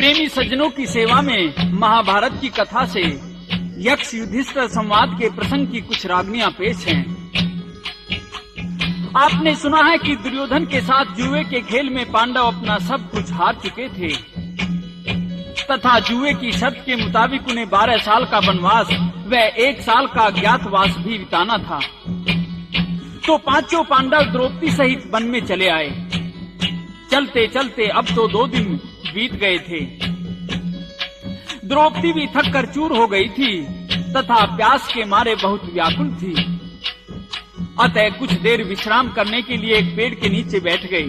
प्रेमी सज्जनों की सेवा में महाभारत की कथा से यक्ष युधिष्ठिर संवाद के प्रसंग की कुछ रागनियां पेश हैं। आपने सुना है कि दुर्योधन के साथ जुए के खेल में पांडव अपना सब कुछ हार चुके थे तथा जुए की शर्त के मुताबिक उन्हें 12 साल का वनवास व 1 साल का अज्ञातवास भी बिताना था। तो पांचों पांडव द्रौपदी सहित वन में चले आए। चलते चलते अब तो 2 दिन बीत गए थे। द्रौपदी भी थक कर चूर हो गई थी तथा प्यास के मारे बहुत व्याकुल थी। अतः कुछ देर विश्राम करने के लिए एक पेड़ के नीचे बैठ गई।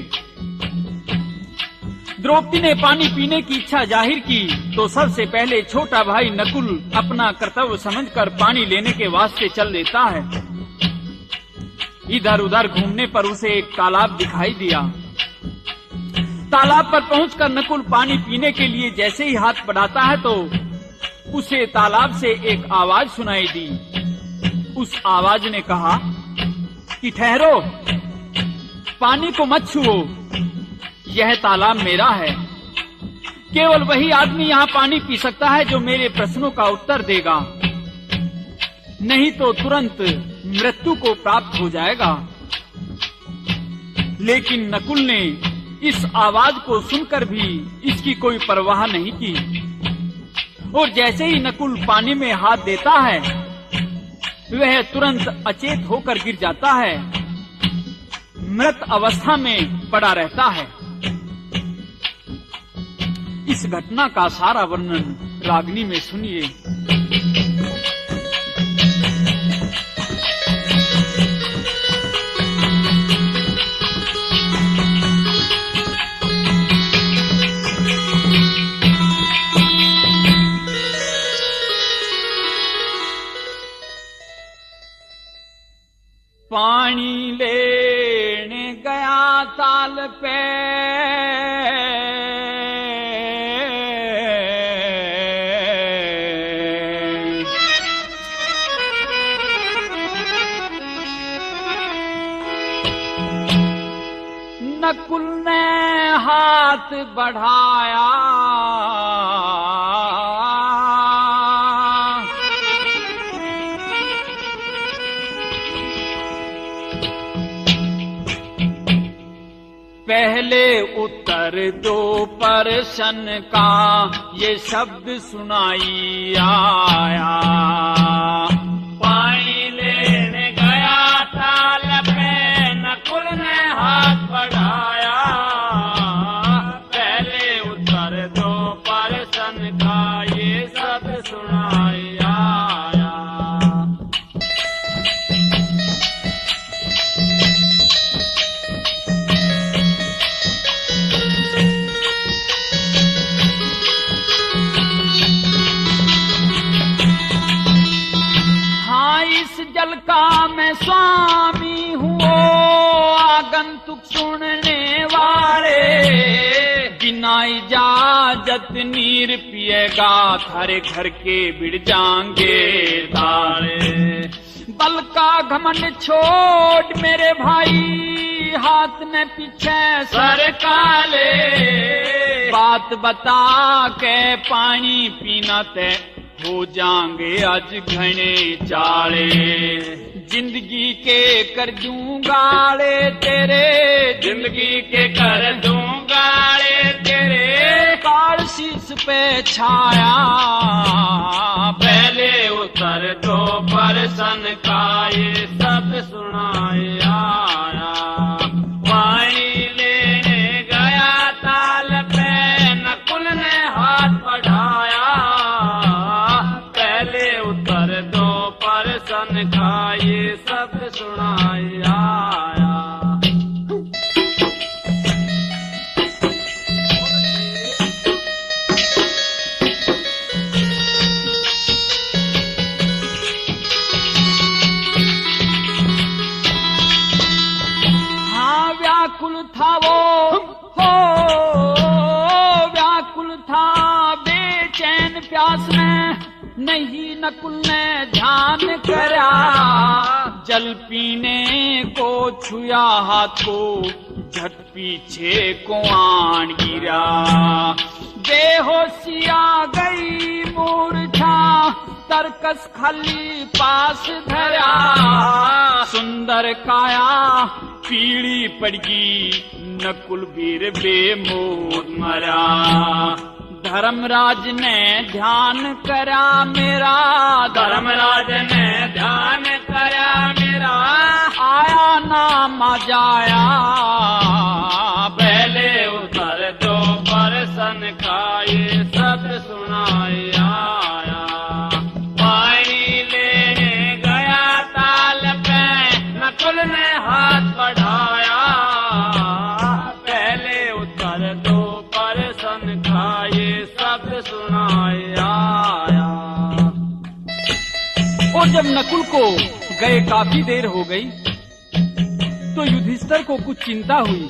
द्रौपदी ने पानी पीने की इच्छा जाहिर की तो सबसे पहले छोटा भाई नकुल अपना कर्तव्य समझकर पानी लेने के वास्ते चल देता है। इधर उधर घूमने पर उसे एक तालाब दिखाई दिया। तालाब पर पहुंचकर नकुल पानी पीने के लिए जैसे ही हाथ बढ़ाता है तो उसे तालाब से एक आवाज सुनाई दी। उस आवाज ने कहा कि ठहरो, पानी को मत छुओ, यह तालाब मेरा है। केवल वही आदमी यहाँ पानी पी सकता है जो मेरे प्रश्नों का उत्तर देगा, नहीं तो तुरंत मृत्यु को प्राप्त हो जाएगा। लेकिन नकुल ने इस आवाज को सुनकर भी इसकी कोई परवाह नहीं की और जैसे ही नकुल पानी में हाथ देता है वह तुरंत अचेत होकर गिर जाता है, मृत अवस्था में पड़ा रहता है। इस घटना का सारा वर्णन रागनी में सुनिए। पानी लेने गया ताल पे, नकुल ने हाथ बढ़ाया, पहले उत्तर दो प्रश्न का ये शब्द सुनाई आया। पानी लेने गया ताल पे, नकुल ने हाथ बढ़ाया, पहले उत्तर दो प्रश्न का ये शब्द सुनाई आया। जल का मैं स्वामी हूँ, आगंतुक सुनने वाले, बिना इजाजत नीर पिएगा थारे घर के बिड़ जाएंगे ताले। बल का घमंड छोड़ मेरे भाई, हाथ ने पीछे सर काले, बात बता के पानी पीना ते हो जाएंगे आज घने चाले। जिंदगी के कर दूंगा ले तेरे, जिंदगी के कर दूंगा ले तेरे, काल शीश पे छाया, पहले उतर दो प्रश्न का ये शब्द सुनाया। पानी लेने गया ताल पे, नकुल ने हाथ बढ़ाया, प्रश्न का ये शब्द सुनाया। हाँ व्याकुल था वो, हो व्याकुल था बेचैन प्यास में, नहीं नकुल ने ध्यान करा, जल पीने को छुया हाथ को, झट पीछे को आन गिरा। बेहोशी आ गई मूर्छा, तरकस खली पास धरा, सुंदर काया पीड़ी पड़गी, नकुल वीर बेमोह मरा। धर्मराज ने ध्यान करा मेरा, धर्मराज ने ध्यान करा मेरा, आया नाम आ जाया, पहले उतर दो परसन खाए सब सुनाए आया। पानी लेने गया ताल पे, नकुल ने हाथ बढ़ाया, पहले उतर दो परसन खाए सब सुनाए आया। और जब नकुल को गए काफी देर हो गई तो युधिष्ठिर को कुछ चिंता हुई।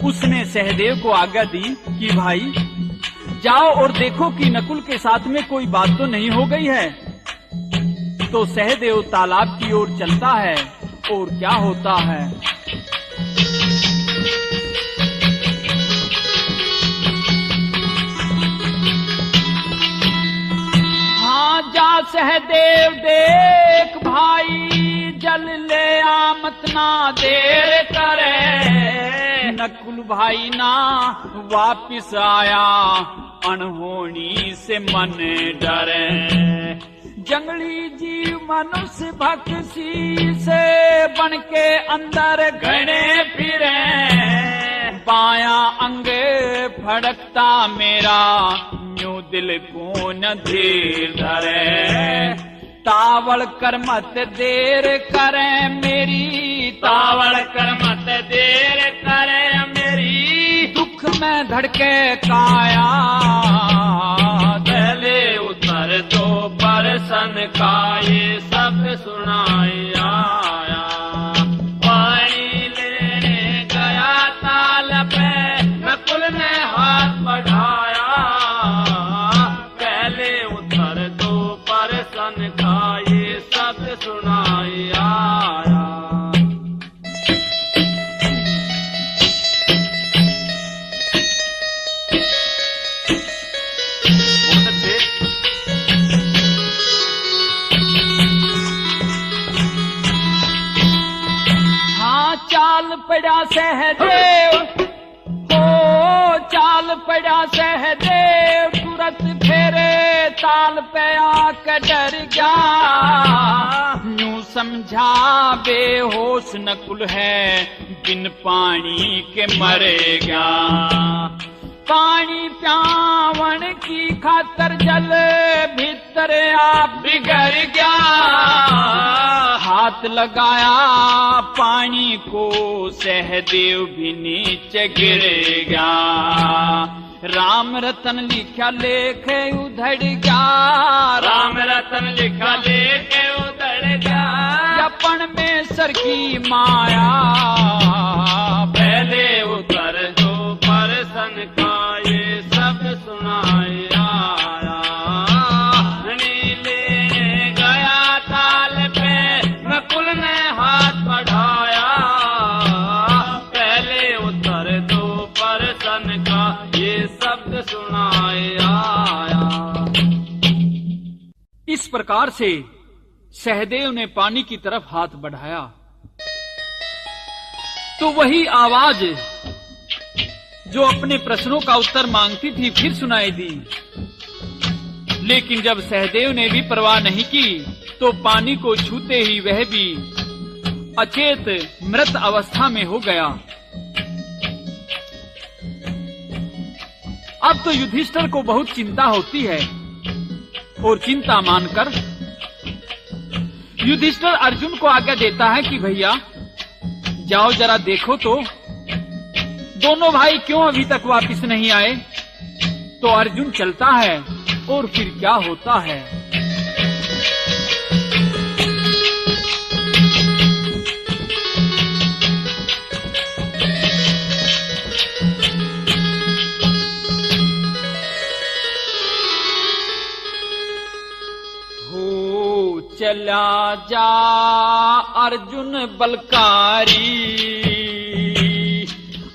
उसने सहदेव को आज्ञा दी कि भाई जाओ और देखो कि नकुल के साथ में कोई बात तो नहीं हो गई है। तो सहदेव तालाब की ओर चलता है और क्या होता है। हाँ जा सहदेव देख भाई, जल ले आमत ना देर करे। नकुल भाई ना वापिस आया, अनहोनी से मन डरे। जंगली जीव मनुष्य भक्सी से बन के अंदर घने फिरे। बाया अंग फड़कता मेरा, न्यू दिल को न धीर धरे। तावड़ कर मत देर करे मेरी, तावड़ कर मत देर करे मेरी, दुख में धड़के काया, पहले उतर दो परसन का ये सब सुनाए आया। पानी लेने गया ताल पे, नकुल ने हाथ बढ़ाया, पहले उतर दो परसन का ये सब सुनाए आया। बहुत अच्छे। हाँ चाल पड़ा सहदेव, हो चाल पड़ा सहदेव, तुरंत फेरे ताल पे आके डर गया। यूं समझा बेहोश नकुल है, बिन पानी के मरेगा। पानी प्यावन की खातर जल भीतर आप बिगड़ गया। हाथ लगाया पानी को, सहदेव भी नीचे गिरेगा। राम रतन लिखा लेख उधड़ गया, राम रतन लिखा लेख उधड़ गया। अपन में सर की माया, पहले उतर दो परसन का ये सब सुनाए आया। नीले गया ताल पे, नकुल ने हाथ बढ़ाया, पहले उतर दो परसन का ये शब्द सुनाए आया। इस प्रकार से सहदेव ने पानी की तरफ हाथ बढ़ाया तो वही आवाज जो अपने प्रश्नों का उत्तर मांगती थी फिर सुनाई दी। लेकिन जब सहदेव ने भी परवाह नहीं की तो पानी को छूते ही वह भी अचेत मृत अवस्था में हो गया। अब तो युधिष्ठिर को बहुत चिंता होती है और चिंता मानकर युधिष्ठिर अर्जुन को आज्ञा देता है कि भैया जाओ जरा देखो तो दोनों भाई क्यों अभी तक वापस नहीं आए। तो अर्जुन चलता है और फिर क्या होता है। चला जा अर्जुन बलकारी,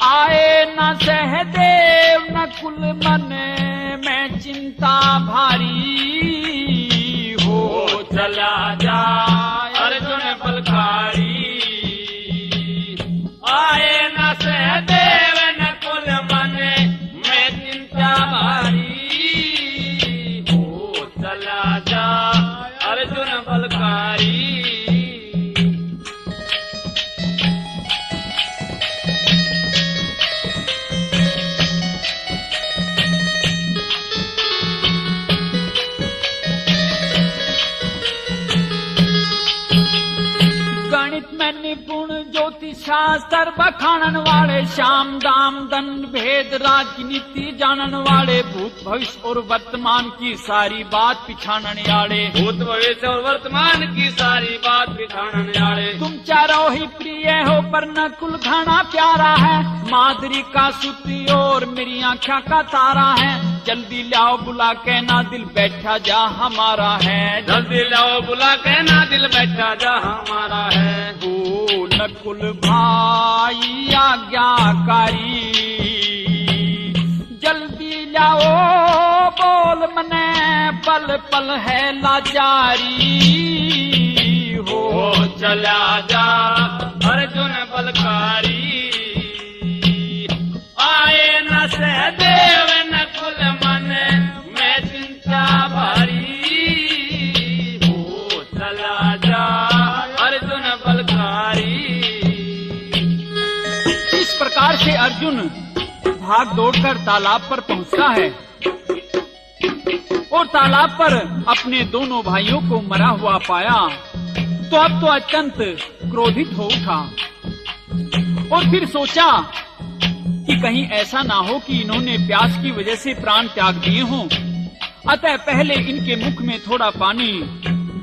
आए न सहदेव न कुल मन में चिंता भारी हो चला जाए अर्जुन बलकारी। आए न सहदेव न कुल मन में चिंता भारी हो चला जाए अर्जुन बलकारी। निपुण ज्योतिष शास्त्र बखानन वाले, श्याम दाम दंड भेद राजनीति जानन वाले, भूत भविष्य और वर्तमान की सारी बात पिछानने वाले, भूत भविष्य और वर्तमान की सारी बात पिछानने वाले। तुम चारों ही प्रिय हो पर नकुल घना प्यारा है, माधुरी का सुती और मेरी आँखों का तारा है। जल्दी लाओ बुला के ना दिल बैठा जा हमारा है, जल्दी लाओ बुला के ना दिल बैठा जा हमारा है। ओ नकुल भाई आज्ञाकारी, जल्दी लाओ बोल मने पल पल है लाचारी हो चला जा अर्जुन बलकारी। आए न सहदेव न कुल मन में चिंता भारी हो चला जा अर्जुन बलकारी। इस प्रकार से अर्जुन भाग दौड़कर तालाब पर पहुंचता है और तालाब पर अपने दोनों भाइयों को मरा हुआ पाया तो अब तो अत्यंत क्रोधित हो उठा और फिर सोचा कि कहीं ऐसा ना हो कि इन्होंने प्यास की वजह से प्राण त्याग दिए हों, अतः पहले इनके मुख में थोड़ा पानी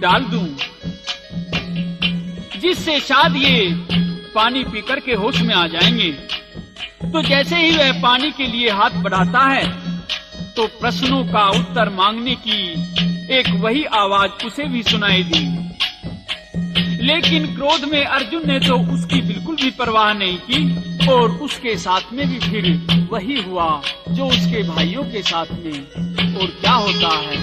डाल दूं, जिससे शायद ये पानी पीकर के होश में आ जाएंगे। तो जैसे ही वह पानी के लिए हाथ बढ़ाता है तो प्रश्नों का उत्तर मांगने की एक वही आवाज उसे भी सुनाई दी, लेकिन क्रोध में अर्जुन ने तो उसकी बिल्कुल भी परवाह नहीं की और उसके साथ में भी फिर वही हुआ जो उसके भाइयों के साथ में। और क्या होता है,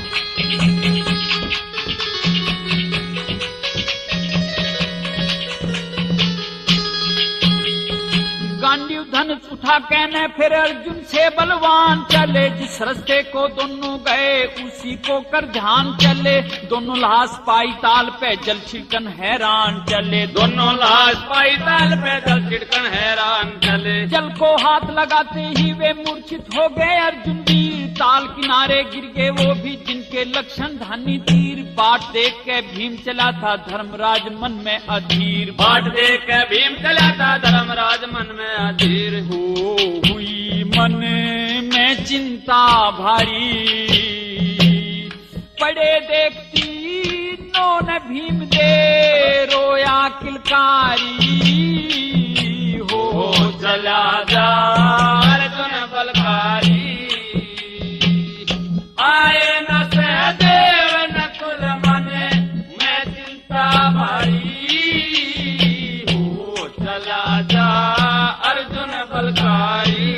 गांडीव धनुष उठा कहने फिर अर्जुन से बलवान चले, जिस रास्ते को दोनों गए उसी को कर ध्यान चले। दोनों लाश पाई ताल पे जल छिड़कन हैरान चले, दोनों लाश पाई ताल पे जल छिड़कन हैरान चले। जल को हाथ लगाते ही वे मूर्छित हो गए अर्जुन वीर, ताल किनारे गिर गए वो भी जिनके लक्षण धानी तीर। बाट देख के भीम चला था धर्मराज मन में अधीर, बाट देख के भीम चला था धर्मराज मन में अधीर। हुई मन में चिंता भारी, पड़े देखती नौन भीम दे रोया किलकारी हो चला जा अर्जुन बलकारी। आए न सहदेव न कुल मन में चिंता भारी हो चला जा अर्जुन बलकारी।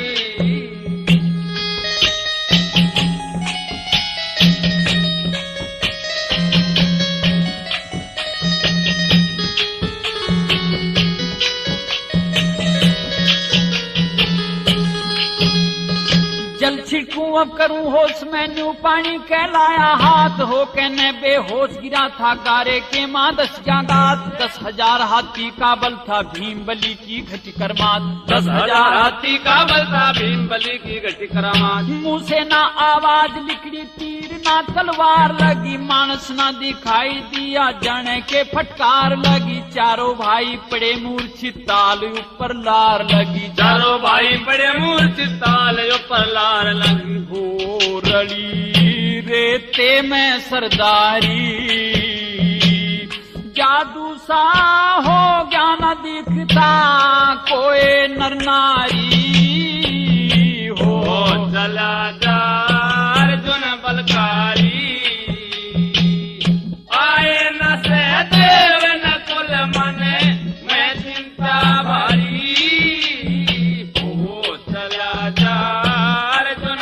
जल छिड़कूं अब करूं होश मैंने पानी कहलाया हाथ हो कहने बेहोश गिरा था गारे के मां 10 जागात। 10,000 हाथी का बल था भीम बली की घटी करमात, 10,000 हाथी का बल था भीम बली की घटी करमात। मुंह से ना आवाज निकली तीर ना तलवार लगी, मानस ना दिखाई दिया जाने के फटकार लगी। चारों भाई पड़े मूर्छित ताल ऊपर लार लगी, चारों भाई पड़े मूर्छित ताल ऊपर लार लगी। हो रली रेते में सरदारी, जादू सा हो गया न दिखता कोई नर नारी हो चला जा अर्जुन बलकारी। आए न सहदेव न कुल मन में चिंता भारी हो चला जा अर्जुन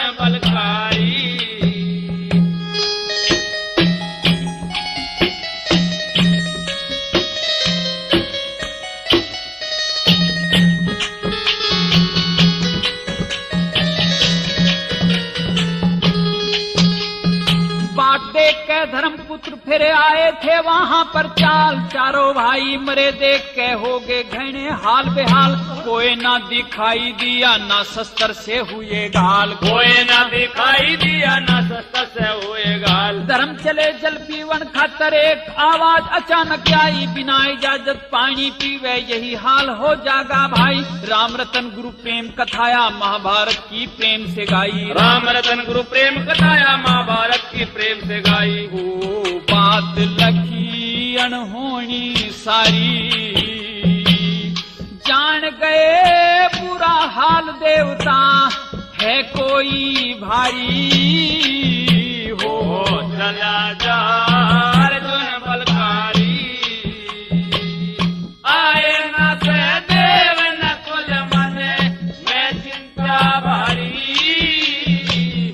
देख के धर्मपुत्र फिर आए थे वहां पर चाल, चारों भाई मरे देख के हो गए घने हाल बेहाल। कोई ना दिखाई दिया ना शस्त्र से हुए घाल, कोई ना दिखाई दिया ना शस्त्र से हुए घाल। धर्म चले जल पीवन खातर एक आवाज अचानक आई, बिना इजाजत पानी पीवे यही हाल हो जागा भाई। राम रतन गुरु प्रेम कथाया महाभारत की प्रेम से गाई, राम रतन गुरु प्रेम कथाया महाभारत की प्रेम से गाई। वो बात लखी अनहोनी सारी, जान गए बुरा हाल देवता है कोई भारी। हो चला जा अर्जुन बलकारी, आए न सहदेव नकुल मन में चिंता भारी।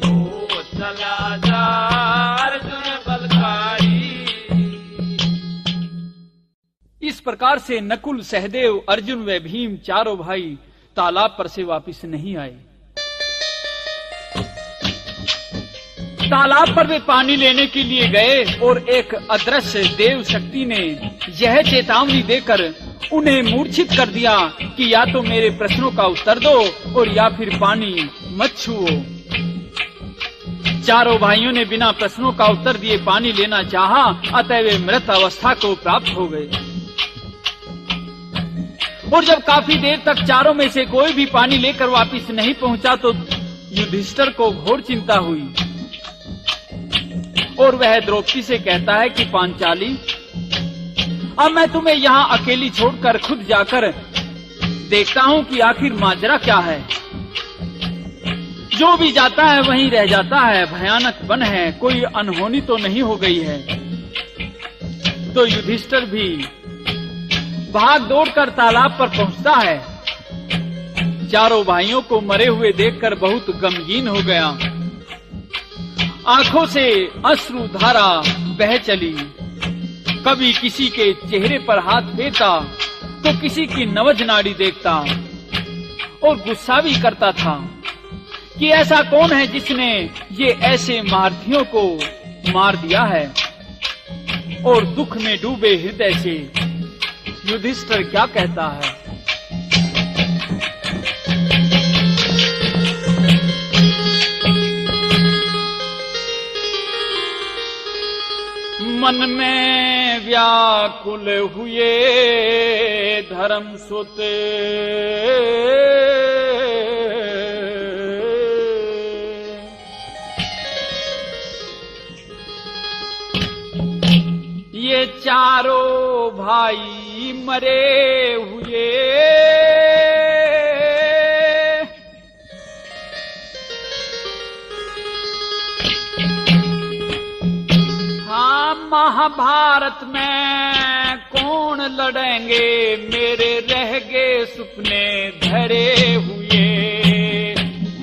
हो चला जा अर्जुन बलकारी। इस प्रकार से नकुल, सहदेव, अर्जुन व भीम चारों भाई तालाब पर से वापस नहीं आए। तालाब पर वे पानी लेने के लिए गए और एक अदृश्य देव शक्ति ने यह चेतावनी देकर उन्हें मूर्छित कर दिया कि या तो मेरे प्रश्नों का उत्तर दो और या फिर पानी मत छुओ। चारों भाइयों ने बिना प्रश्नों का उत्तर दिए पानी लेना चाहा, अतः वे मृत अवस्था को प्राप्त हो गए। और जब काफी देर तक चारों में से कोई भी पानी लेकर वापस नहीं पहुंचा तो युधिष्ठिर को घोर चिंता हुई और वह द्रौपदी से कहता है कि पांचाली, अब मैं तुम्हें यहाँ अकेली छोड़कर खुद जाकर देखता हूँ कि आखिर माजरा क्या है। जो भी जाता है वहीं रह जाता है, भयानक वन है, कोई अनहोनी तो नहीं हो गई है। तो युधिष्ठिर भी भाग दौड़कर तालाब पर पहुंचता है। चारों भाइयों को मरे हुए देखकर बहुत गमगीन हो गया, आंखों से अश्रु धारा बह चली। कभी किसी के चेहरे पर हाथ फेरता तो किसी की नवज नाड़ी देखता और गुस्सा भी करता था कि ऐसा कौन है जिसने ये ऐसे महारथियों को मार दिया है। और दुख में डूबे हृदय से युधिष्ठिर क्या कहता है, मन में व्याकुल हुए धर्म सुत, ये चारों भाई मरे हुए, हाँ महाभारत में कौन लड़ेंगे, मेरे रह गए सुपने धरे हुए।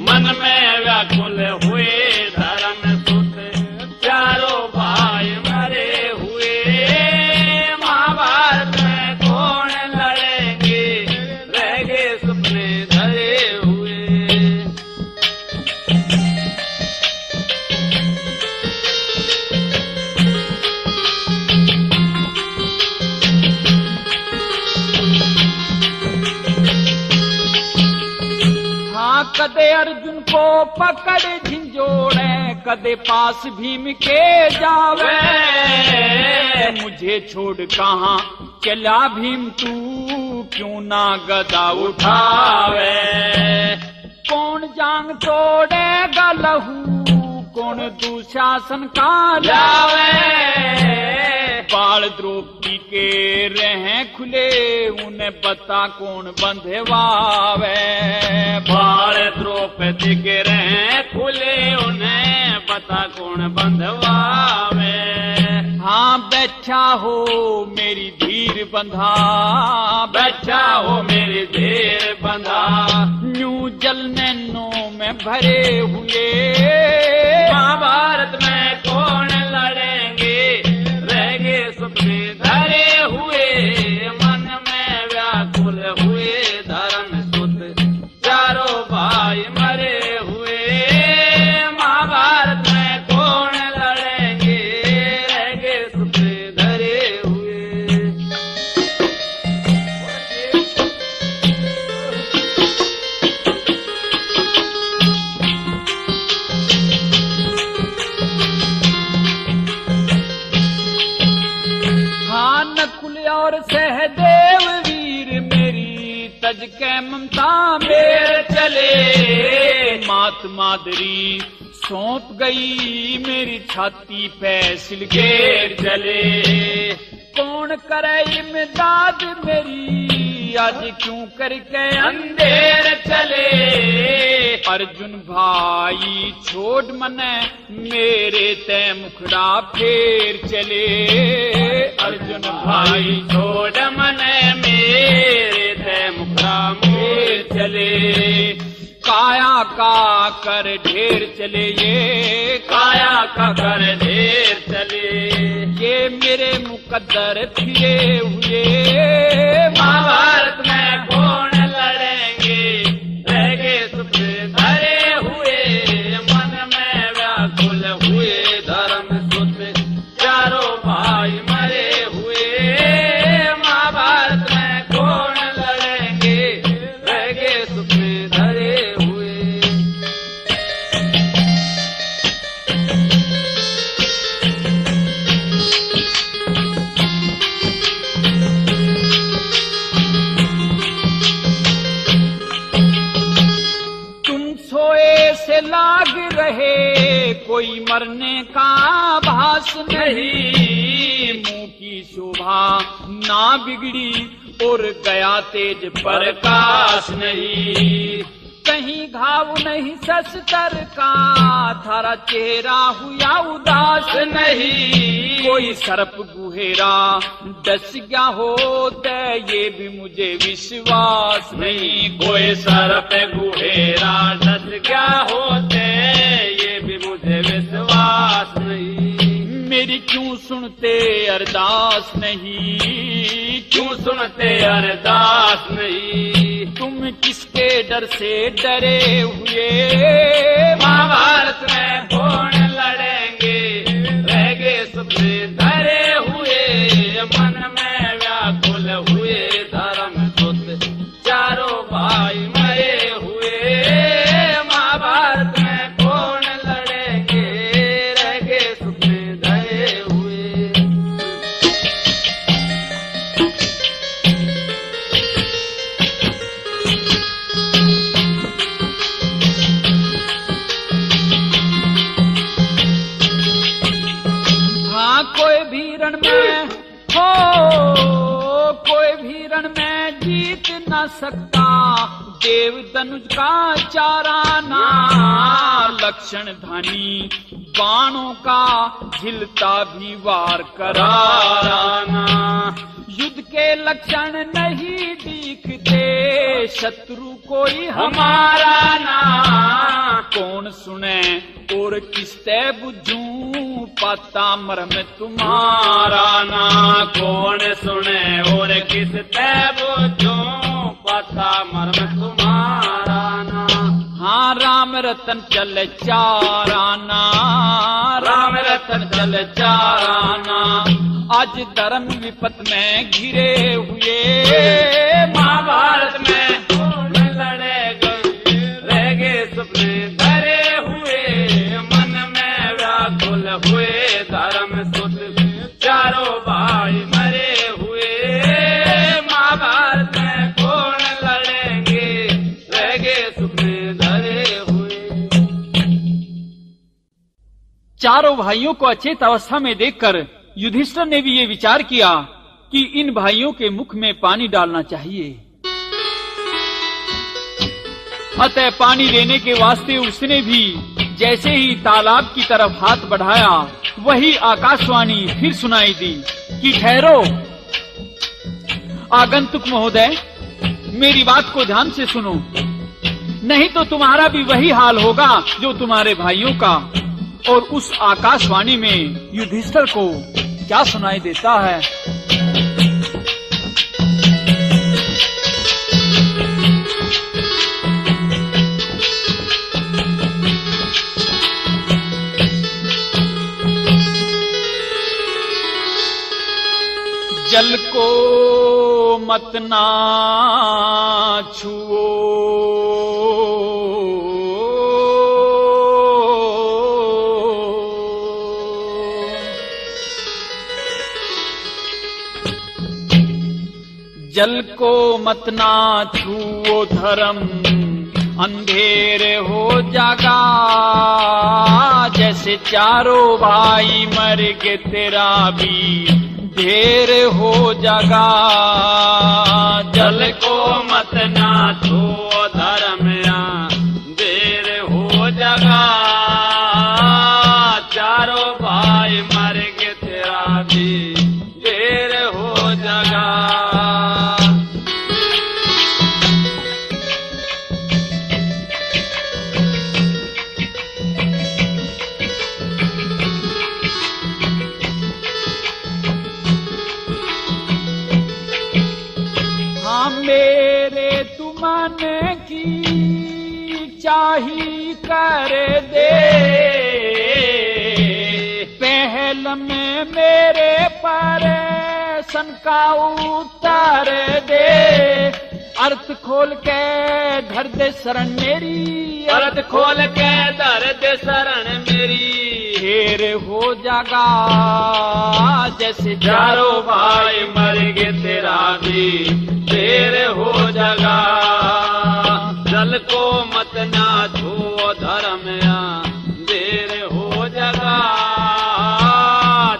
मन में व्याकुल हुए धर्म सुत, चारों भाई मरे हुए। महाभारत में कौन लड़ेंगे, रह गए सुपने धरे हुए। हाँ कदे अर्जुन को पकड़ झिंझोड़े, कदे पास भीम के जावे। मुझे छोड़ कहाँ चला भीम तू, क्यों ना गदा उठावे। कौन जांग तोड़ेगा लहू, कौन दुशासन का लावे। बाल द्रौपदी के रहे खुले, उन्हें बता कौन बंधवावे। बाल द्रौपदी के रहे खुले, उन्हें बता कौन बंधवावे। हाँ बैठा हो मेरी धीर बंधा, बैठा हो मेरी धीर बंधा। न्यू जल नैनों में भरे हुए। महाभारत में कौन लड़ेंगे, रह गए सुपने धरे हुए। मन में व्याकुल हुए धर्म सुत, चारों भाई मरे हुए। महाभारत में कौन लड़ेंगे, तज के ममता मेर चले, मात मादरी सौंप गई मेरी छाती पे सिलगेर चले। कौन करे इमदाद मेरी आज क्यों करके अंधेर चले। अर्जुन भाई छोड़ मने मेरे ते मुखड़ा फेर चले। अर्जुन भाई छोड़ मने मेरे ते मुखड़ा फेर चले। काया का कर ढेर चले ये, काया का कर ढेर चले। ये मेरे मुकद्दर फिरे हुए। महाभारत में कौन लड़ेंगे, रहेंगे सुपने धरे हुए। मन में व्याकुल हुए धर्म सुत, चारों भाई मरे हुए। महाभारत में कौन लड़ेंगे, रहेंगे सुपने धरे हुए। लाग रहे कोई मरने का भास नहीं। मुंह की शोभा ना बिगड़ी और गया तेज प्रकाश नहीं। कहीं घाव नहीं शस्त्र का, थारा चेहरा हुआ उदास नहीं। कोई सर्प गुहेरा डस गया होते ये भी मुझे विश्वास नहीं। कोई सर्प गुहेरा डस गया होते ये भी मुझे विश्वास नहीं। मेरी क्यों सुनते अरदास नहीं, क्यों सुनते अरदास नहीं। तुम किसके डर से डरे हुए। महाभारत में कौन लड़ेंगे, रहेंगे सुपने धरे हुए। मन में व्याकुल हुए धर्म सुत, चारों भाई मरे हुए। महाभारत में कौन लड़ेंगे, रहेंगे सुपने धरे हुए। कोई भी रण में हो, कोई भी रण में जीत न सकता। देव धनुष का चाराना, लक्षण धनी बाणों का झिलता भी वार कराना। युद्ध के लक्षण नहीं दिखते, शत्रु कोई हमारा ना। कौन सुने और किसते बुझूं, पाता मरम तुम्हारा ना। कौन सुने और किसते बुझूं, पाता मरम तुम्हारा ना। हाँ राम रतन चल चाराना, राम रतन चल चाराना। आज धर्म विपत में घिरे हुए। महाभारत में कौन लड़ेगा, रहेंगे सुपने धरे हुए। मन में व्याकुल हुए धर्म सुत, चारों भाई मरे हुए। महाभारत में कौन लड़ेंगे, रहेंगे सुपने धरे हुए। चारों भाइयों को अचेत अवस्था में देखकर युधिष्ठिर ने भी ये विचार किया कि इन भाइयों के मुख में पानी डालना चाहिए। अतः पानी देने के वास्ते उसने भी जैसे ही तालाब की तरफ हाथ बढ़ाया, वही आकाशवाणी फिर सुनाई दी कि ठहरो आगंतुक महोदय, मेरी बात को ध्यान से सुनो, नहीं तो तुम्हारा भी वही हाल होगा जो तुम्हारे भाइयों का। और उस आकाशवाणी में युधिष्ठिर को क्या सुनाई देता है। जल को मत ना छुओ, जल को मत ना छुओ धर्म, अंधेर हो जागा। जैसे चारों भाई मर के तेरा भी ढेर हो जागा। जल को मत ना छुओ धर्म, अंधेर हो जागा। चारों भाई मर के तेरा भी ढेर हो जागा। मेरे तुमन की चाही कर दे, पहल में मेरे पर शंका उतार दे। अर्थ खोल के धर दे शरण मेरी, अर्थ खोल के धर दे शरण मेरी। ढेर हो जागा जैसे चारों भाई मर गए तेरा भी ढेर हो जागा। जल को मत ना छुओ धर्म, देर हो जागा।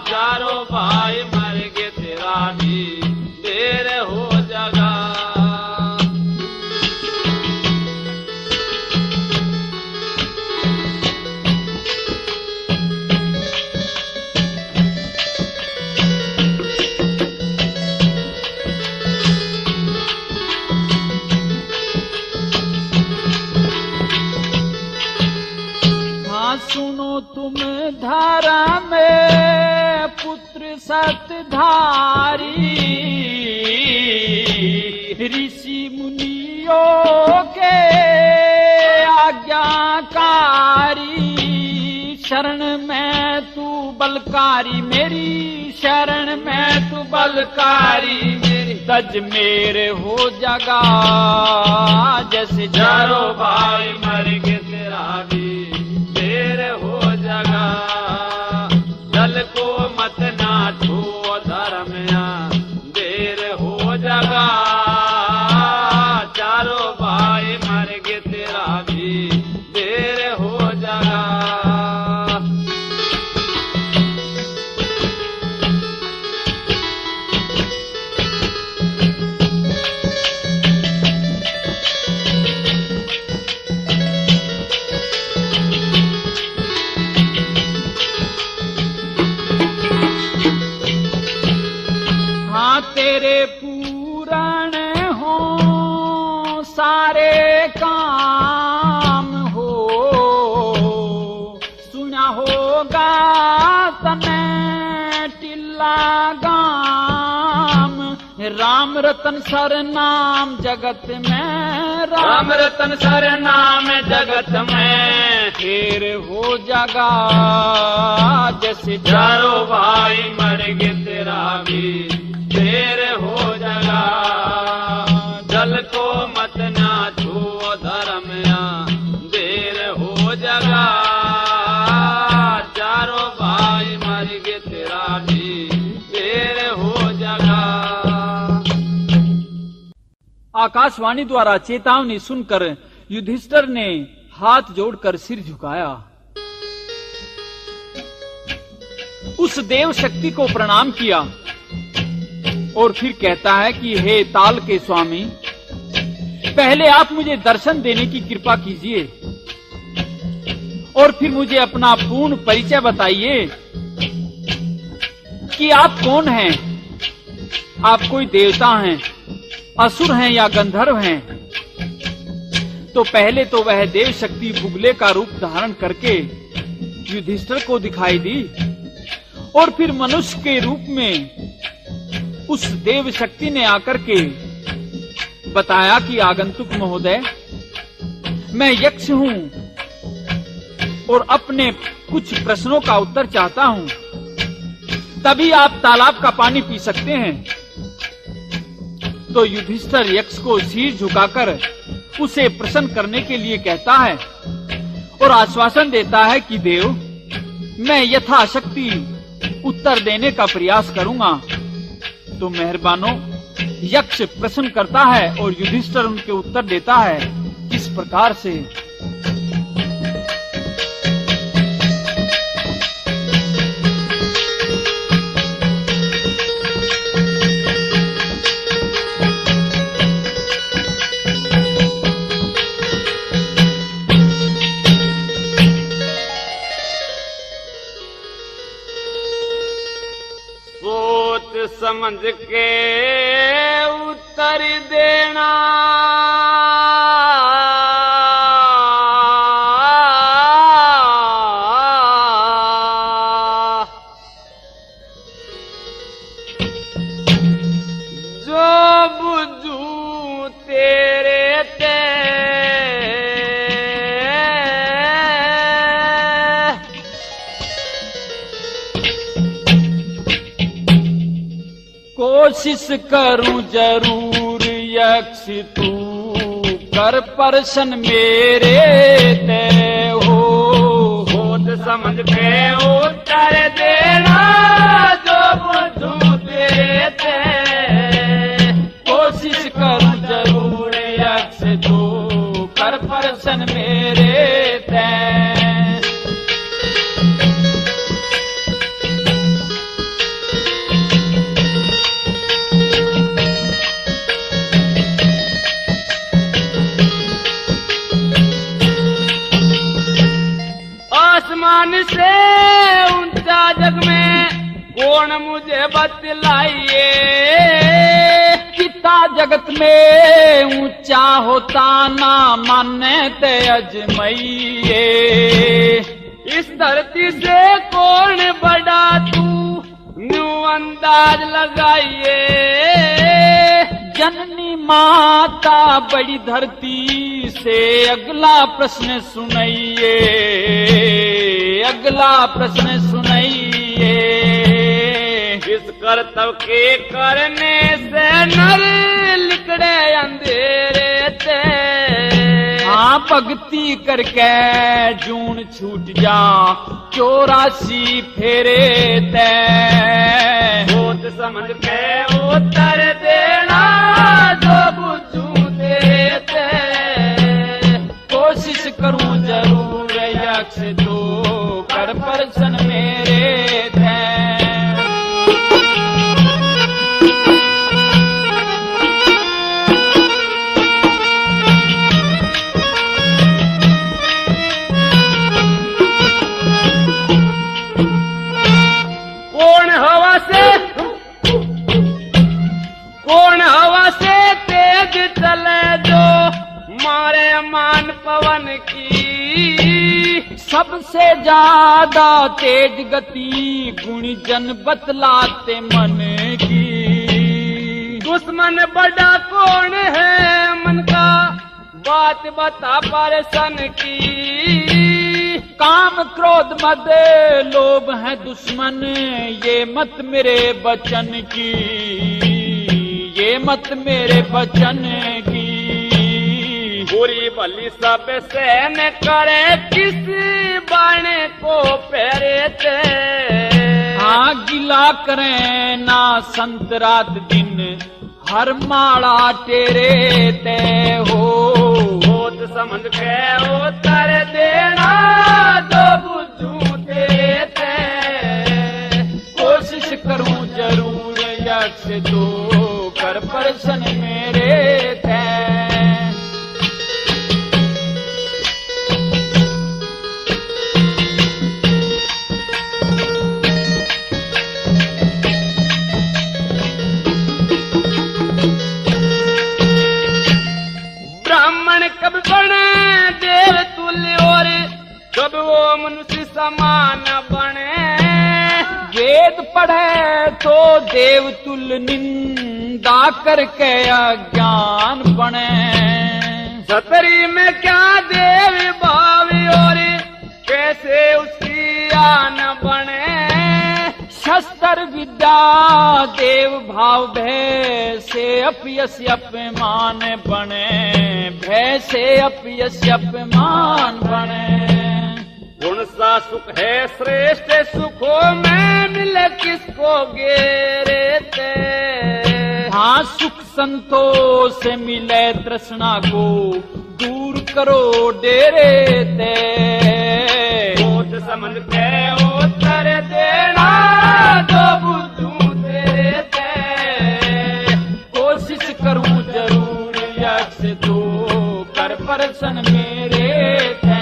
चारों भाई मर गए तेरा भी ढेर हो जागा। सुनो तुम धारा में पुत्र सतधारी, ऋषि मुनियों के आज्ञाकारी। शरण में तू बलकारी मेरी, शरण में तू बलकारी मेरी। तज मेरे हो जागा जैसे चारों भाई मर गए तेरा भी ढेर हो जागा। जल को मत ना छुओ धर्म, देर हो जागा। चारों भाई मर गए तेरा भी ढेर हो जागा। तेरे पूरण हो सारे काम हो, सुना होगा तने टिल्ला गाम। राम रतन सर नाम जगत में, राम रतन सर नाम जगत में। ढेर हो जागा जैसे चारों भाई मर गए तेरा भी ढेर हो जागा। जल को मत ना छुओ धर्म, देर हो जागा। चारों भाई मर गए तेरा भी ढेर हो जागा। आकाशवाणी द्वारा चेतावनी सुनकर युधिष्ठिर ने हाथ जोड़कर सिर झुकाया। उस देव शक्ति को प्रणाम किया और फिर कहता है कि हे ताल के स्वामी, पहले आप मुझे दर्शन देने की कृपा कीजिए और फिर मुझे अपना पूर्ण परिचय बताइए कि आप कौन हैं। आप कोई देवता हैं, असुर हैं या गंधर्व हैं? तो पहले तो वह देव शक्ति बुगले का रूप धारण करके युधिष्ठिर को दिखाई दी और फिर मनुष्य के रूप में उस देव शक्ति ने आकर के बताया कि आगंतुक महोदय, मैं यक्ष हूं और अपने कुछ प्रश्नों का उत्तर चाहता हूं, तभी आप तालाब का पानी पी सकते हैं। तो युधिष्ठिर यक्ष को सिर झुकाकर उसे प्रसन्न करने के लिए कहता है और आश्वासन देता है कि देव, मैं यथाशक्ति उत्तर देने का प्रयास करूंगा। तो मेहरबानो, यक्ष प्रश्न करता है और युधिष्ठिर उनके उत्तर देता है किस प्रकार से। समझ के उत्तर देना जो बुझू तेरे ते कोशिश करूं जरूर यक्ष तू कर प्रश्न मेरे ते हो। सोच समझ के उत्तर देना जो बुझू तेरे ते। कोशिश करूं जरूर यक्ष तू कर प्रश्न मेरे ते। आसमान से ऊंचा जग में कौन मुझे बतलाइए। कितना जगत में ऊंचा होता ना माने ते अजमैये। इस धरती से कौन बड़ा तू न्यू अंदाज लगाइए। जननी माता बड़ी धरती से अगला प्रश्न सुनाइए। अगला प्रश्न सुनाइए। इस कर्तव्य के करने से नर लिकड़े अंधेरे ते। हाँ भक्ति करके जून छूट जा 84 फेरे ते। सोच समझ के उत्तर देना जो बुझू देते। कोशिश करूं जरूर यक्ष तो कर प्रश्न मेरे थे। कौन हवा से तेज चले जो मारे मान पवन की। सबसे ज्यादा तेज गति गुणी जन बतलाते मन की। दुश्मन बड़ा कौन है मन का बात बता परसन की। काम क्रोध मद लोभ है दुश्मन ये मत मेरे बचन की। ये मत मेरे बचन की। बुरी भली सब सहन करे किसी बाणे को फेरे थे। हाँ गिला करें ना संत रात दिन हर माड़ा तेरे ते हो। सोच समझ के उत्तर देना जो बुझू देते। कोशिश करूं जरूर यक्ष तो कर प्रश्न मेरे थे। ब्राह्मण कब बने देव तुल्य और कब वो मनुष्य समान बने। वेद पढ़े तो देव तुल्य निंदा करके अज्ञान बने। सतरी में क्या देव भाव और कैसे उसकी आन बने। शस्त्र विद्या देव भाव भय से अपयश अपमान बने। भय से अपयश अपमान बने। गुण सा सुख है श्रेष्ठ सुखों में मिले किसको गेरे ते। हाँ सुख संतोष मिले तृष्णा को दूर करो डेरे ते सोच समझ के उत्तर देना तो बुद्धू तेरे ते कोशिश करूं जरूर यक्ष तो कर प्रसन्न मेरे थे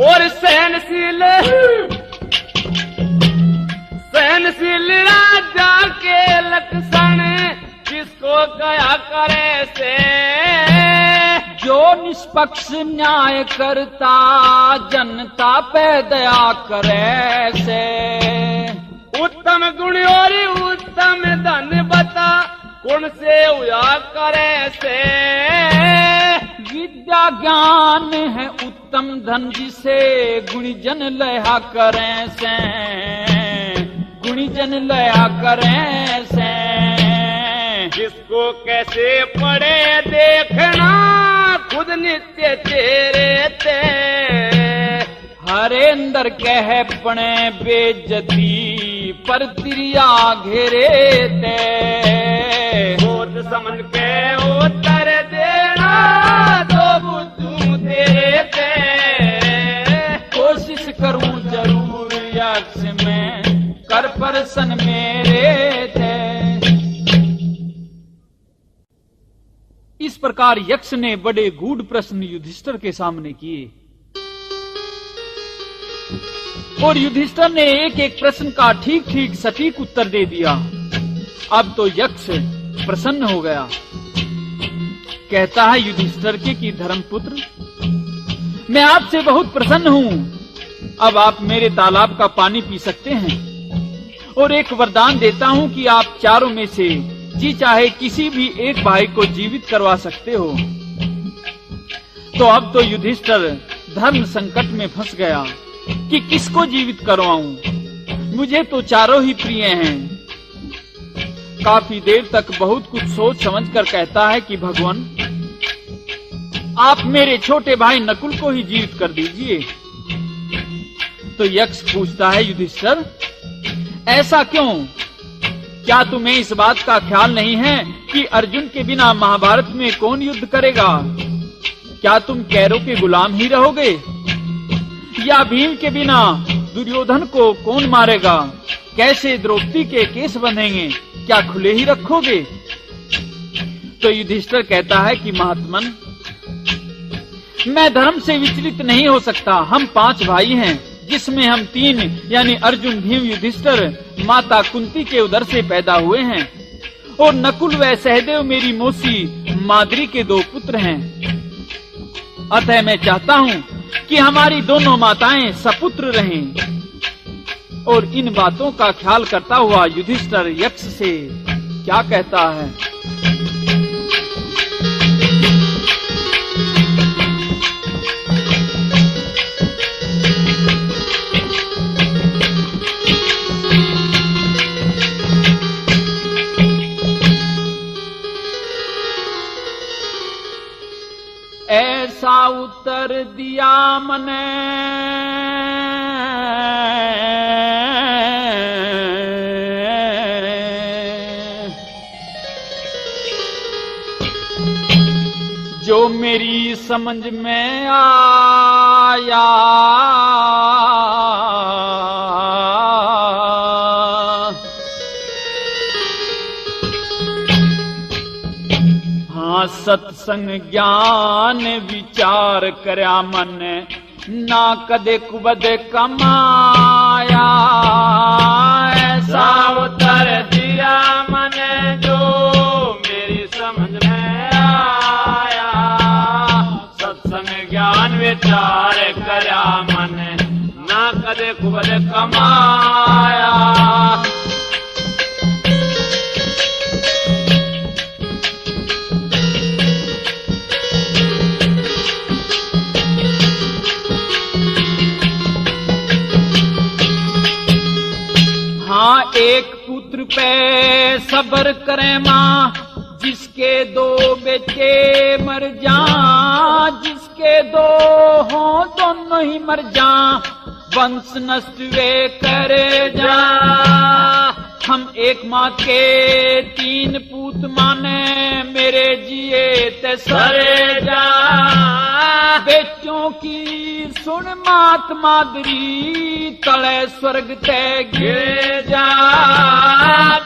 और सहनशील राजा के लक्षण किसको कया करे से जो निष्पक्ष न्याय करता जनता पे दया करे से उत्तम गुण और उत्तम धन बता गुण से उया करे से विद्या ज्ञान है उत्तम धन जिसे गुणीजन लया करें से गुणीजन लया करें से जिसको कैसे पढ़े देखना खुद नित्य तेरे ते हरेंद्र कह पणे बेजती पर तिरिया घेरे ते सोच समझ के उत्तर देना तो बुद्धू तेरे ते कोशिश करूं जरूर यक्ष में कर प्रसन्न मेरे थे। इस प्रकार यक्ष ने बड़े गूढ़ प्रश्न युधिष्ठिर के सामने किए और युधिष्ठिर ने एक एक प्रश्न का ठीक ठीक सटीक उत्तर दे दिया। अब तो यक्ष प्रसन्न हो गया। कहता है युधिष्ठिर के कि धर्मपुत्र, मैं आपसे बहुत प्रसन्न हूं। अब आप मेरे तालाब का पानी पी सकते हैं और एक वरदान देता हूं कि आप चारों में से जी चाहे किसी भी एक भाई को जीवित करवा सकते हो। तो अब तो युधिष्ठिर धर्म संकट में फंस गया कि किसको जीवित करवाऊं। मुझे तो चारों ही प्रिय हैं। काफी देर तक बहुत कुछ सोच समझकर कहता है कि भगवान, आप मेरे छोटे भाई नकुल को ही जीवित कर दीजिए। तो यक्ष पूछता है युधिष्ठिर, ऐसा क्यों? क्या तुम्हें इस बात का ख्याल नहीं है कि अर्जुन के बिना महाभारत में कौन युद्ध करेगा? क्या तुम कैरों के गुलाम ही रहोगे? या भीम के बिना दुर्योधन को कौन मारेगा? कैसे द्रौपदी के केस बंधेंगे? क्या खुले ही रखोगे? तो युधिष्ठिर कहता है कि महात्मन, मैं धर्म से विचलित नहीं हो सकता। हम 5 भाई हैं, जिसमें हम 3 यानी अर्जुन, भीम, युधिष्ठिर माता कुंती के उदर से पैदा हुए हैं और नकुल व सहदेव मेरी मौसी माद्री के 2 पुत्र हैं। अतः मैं चाहता हूं कि हमारी दोनों माताएं सपुत्र रहें। और इन बातों का ख्याल करता हुआ युधिष्ठिर यक्ष से क्या कहता है? ऐसा उत्तर दिया मने जो मेरी समझ में आया। हाँ सत्संग ज्ञान विचार करया मन ना कदे कुबद कमाया। ऐसा उत्तर दिया मन जो मेरी समझ में आया। सत्संग ज्ञान विचार करया मन ना कदे कुबद कमाया। हाँ एक पुत्र पे सबर करे माँ, जिसके दो बेटे मर जा, जिसके दो हों दोनों ही मर जा, वंश नष्ट वे करे जा। हम एक माँ के 3 पूत माने, मेरे जिए ते सरे जा। बेटों की सुन मात मादरी, तले स्वर्ग ते गिर जा।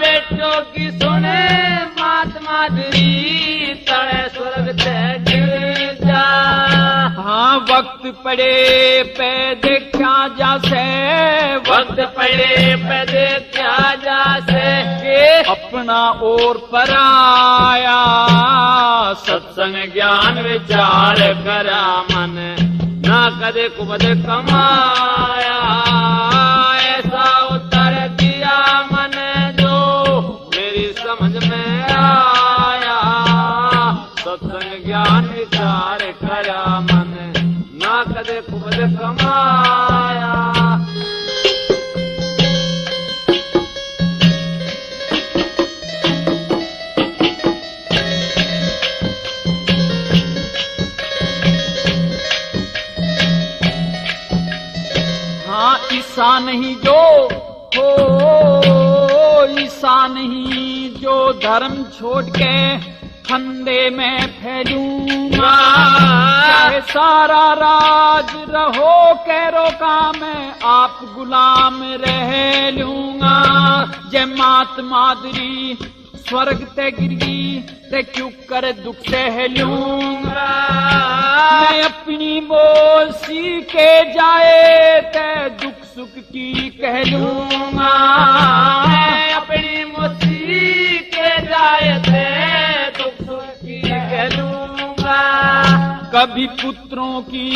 बेटों की सुने मात मादरी, तले स्वर्ग ते गिर जा। हाँ वक्त पड़े पे देखा जासे, वक्त पड़े पे देखा जासे, अपना और पराया। सत्संग ज्ञान विचार करा मन, ना कदे कुबद कमाया। ऐसा उत्तर दिया मन जो मेरी समझ में आया। सत्संग ज्ञान विचार करा मन, ना कदे कुबद कमाया। ईसा नहीं जो हो, ईसा नहीं जो धर्म छोड़ के फंदे में फैलूंगा। चाहे सारा राज रहो कैरो का, मैं आप गुलाम रह लूंगा। जय मात मादरी स्वर्ग ते गिरगी, ते क्यों कर दुख सह लूंगा। मैं अपनी बोसी के जाए, ते दुख सुख की कह लूंगा। मैं अपनी मोसी के जाए थे, दुख सुख की कह लूंगा। कभी पुत्रों की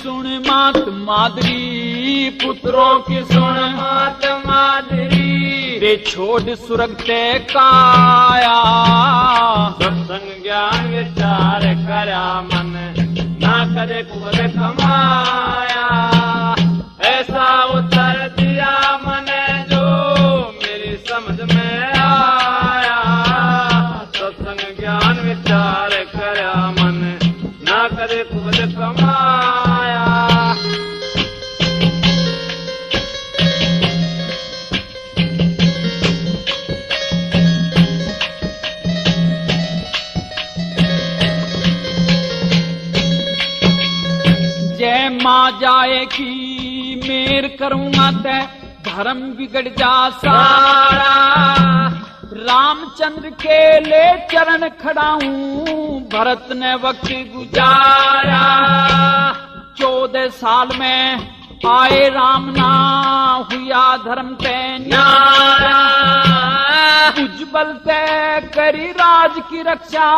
सुन मात मादरी, पुत्रों की सुन मात मादरी, ते छोड़ सुरग ते काया। सत्संग ज्ञान विचार करा मन, ना करे कुबद कमाया। ऐसा उत्तर दिया मन जो मेरी समझ में आया। सत्संग ज्ञान विचार करा मन, ना करे कुबद कमाया। जय माँ जाए की मेर करूंगा ते धर्म बिगड़ जा सारा। रामचंद्र के ले चरण खड़ाऊं, भरत ने वक्त गुजारा। 14 साल में आए राम ना, हुआ धर्म पे न्यारा। उज्जवल तय करी राज की रक्षा,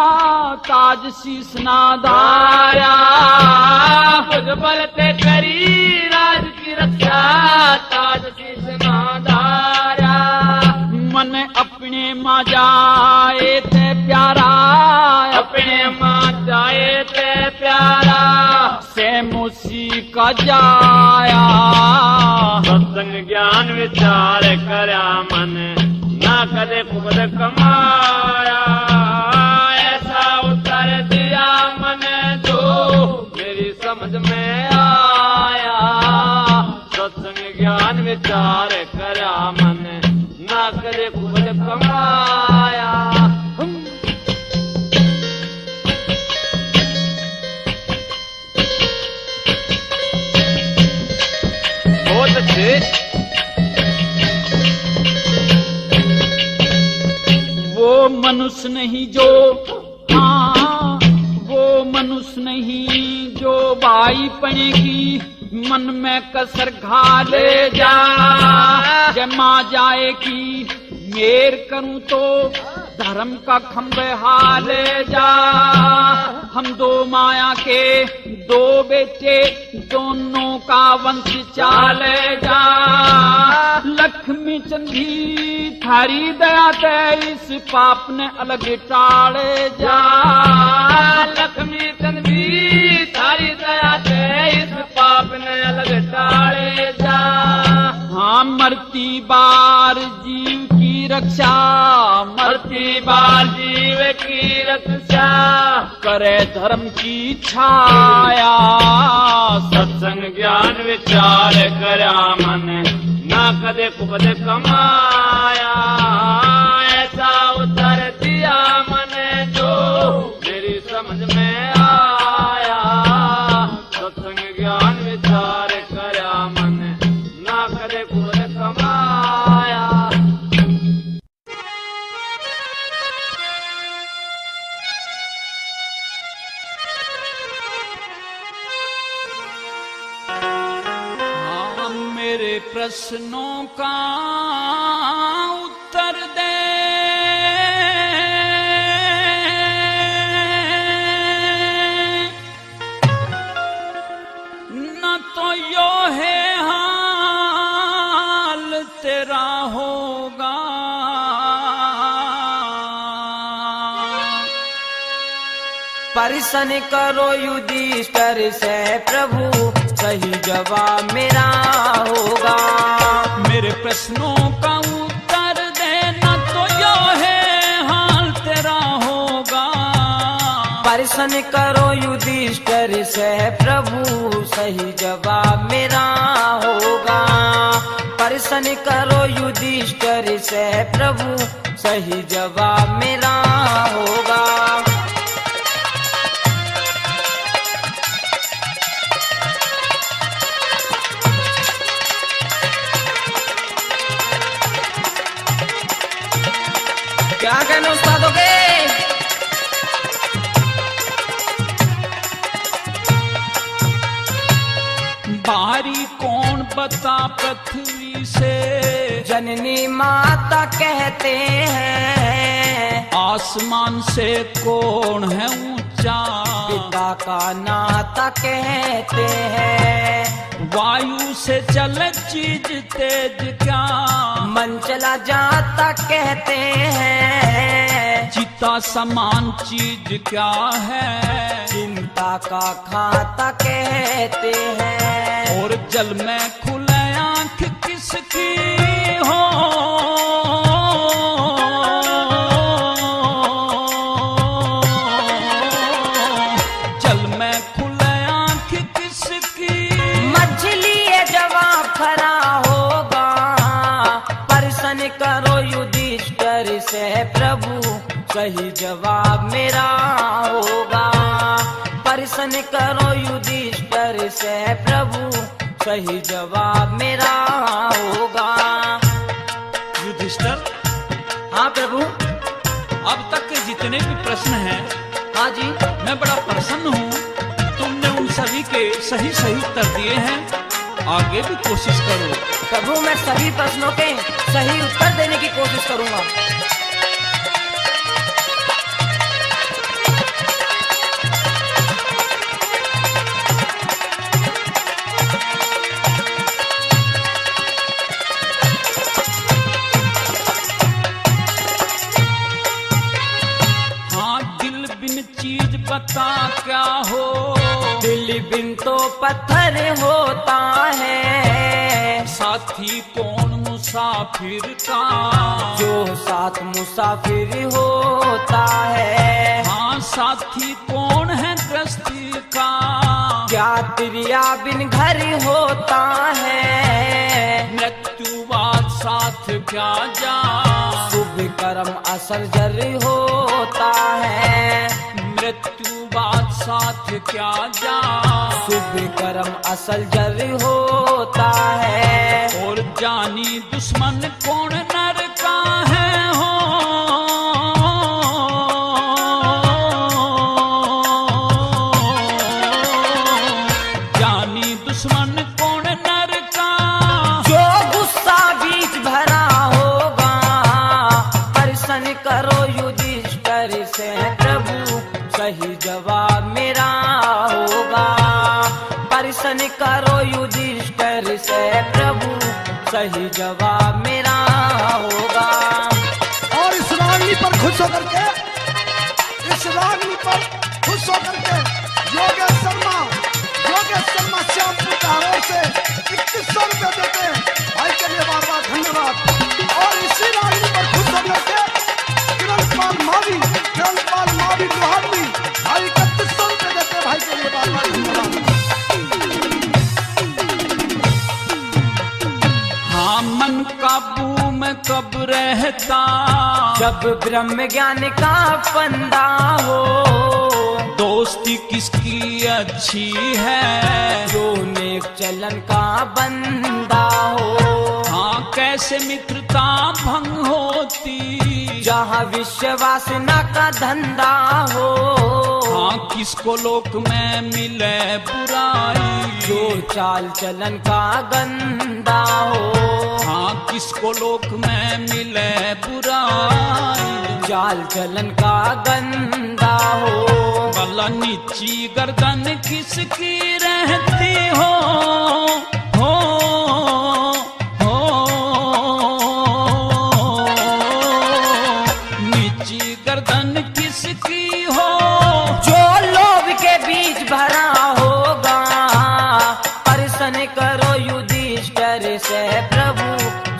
ताज शीस ना धारा। उज्जवल तय करी राज की रक्षा, ताज शीस ना धारा। मन अपने माँ जाए ते प्यारा, अपने माँ जाए ते प्यारा। से मुसी का जाया। सत्संग ज्ञान विचार करा मन, ना कदे कुबद कमाया। ऐसा उत्तर दिया मन जो मेरी समझ में आया। सत्संग ज्ञान विचार करा मन, ना कदे कुबद कमाया। बहुत अच्छे। वो मनुष्य नहीं जो, हाँ वो मनुष्य नहीं जो भाई पड़ेगी, मन में कसर घा ले जा। जय माँ जाएगी मेर करूं तो धर्म का खंभे हाले जा। हम 2 माया के 2 बेटे, दोनों का वंश चाले जा। लक्ष्मी चंदी थारी दया ते इस पाप ने अलग टाले जा। लक्ष्मी चंदी थारी दया ते इस पाप ने अलग टाले जा। हाँ मरती बार जीव की की रक्षा, मरती बाल जीव की रक्षा, करे धर्म की छाया। सत्संग ज्ञान विचार करया मन, ना कदे कुपदे कमाया। ऐसा उतर दिया मन जो मेरी समझ में आया। सत्संग ज्ञान विचार करया मन, ना कदे कुपदे कमाया। हाँ, मेरे प्रश्नों का उत्तर दे, न तो यो है हाल तेरा होगा। प्रश्न करो युधिष्ठिर से प्रभु, सही जवाब मेरा होगा। मेरे प्रश्नों का उत्तर देना तो यो है हाल तेरा होगा। प्रश्न करो युधिष्ठिर से प्रभु, सही जवाब मेरा होगा। प्रश्न करो युधिष्ठिर से प्रभु, सही जवाब मेरा होगा। क्या कहना उस्तादों के? बाहरी कौन बता पृथ्वी से, जननी माता कहते हैं। आसमान से कौन है ऊंचा, पिता का नाता कहते हैं। वायु से चले चीज तेज क्या, मन चला जाता कहते हैं। चिता समान चीज क्या है, चिंता का खाता कहते हैं। और जल में खुले आंख किसकी हो, जल में खुले आंख किसकी, मछली ये जवाब खरा होगा। प्रश्न करो युधिष्ठिर से प्रभु, सही जवाब मेरा होगा। प्रश्न करो युधिष्ठिर से प्रभु, सही जवाब मेरा होगा। युधिष्ठिर, हाँ प्रभु। अब तक के जितने भी प्रश्न हैं, हाँ जी। मैं बड़ा प्रसन्न हूँ। तुमने उन सभी के सही सही उत्तर दिए हैं। आगे भी कोशिश करो। प्रभु, मैं सभी प्रश्नों के सही उत्तर देने की कोशिश करूंगा। चीज बता क्या हो, दिल बिन तो पत्थर होता है। साथी कौन मुसाफिर का, जो साथ मुसाफिर होता है। हाँ, साथी कौन है गृहस्थी का, क्या त्रिया बिन घर होता है। मृत्यु बाद साथ क्या जा, शुभ कर्म असल जर होता है। मृत्यु बाद साथ क्या जा, शुभ कर्म असल जर होता है। और जानी दुश्मन कौन नर का है हो, जानी दुश्मन कौन नर का, जो गुस्सा बीच भरा होगा। प्रश्न करो युधिष्ठिर से प्रभु, सही जवाब मेरा होगा। प्रश्न करो युधिष्ठिर से प्रभु, सही जवाब मेरा होगा। और इस रागनी पर खुश होकर के, इस रागनी पर खुश होकर के योगेश शर्मा श्यामपुर धारों से 2100 रुपए देते हैं। भाई के लिए बार बार धन्यवाद। और इसी रागनी पर खुश काबू में कब रहता, जब ब्रह्म ज्ञान का फंदा हो। दोस्ती किसकी अच्छी है, जो नेक चलन का बंदा हो। हाँ कैसे मित्रता भंग होती, जहाँ विश्वासना का धंधा हो। हाँ किसको लोक में मिले बुराई, जो चाल चलन का गंदा हो। हाँ किसको लोक में मिले बुराई, चाल चलन का गंदा हो। भला नीची गर्दन किसकी रहती हो, हो, हो। नीची गर्दन किसकी हो, जो लोभ के बीज भरा होगा। प्रश्न करो युधिष्ठिर से प्रभु,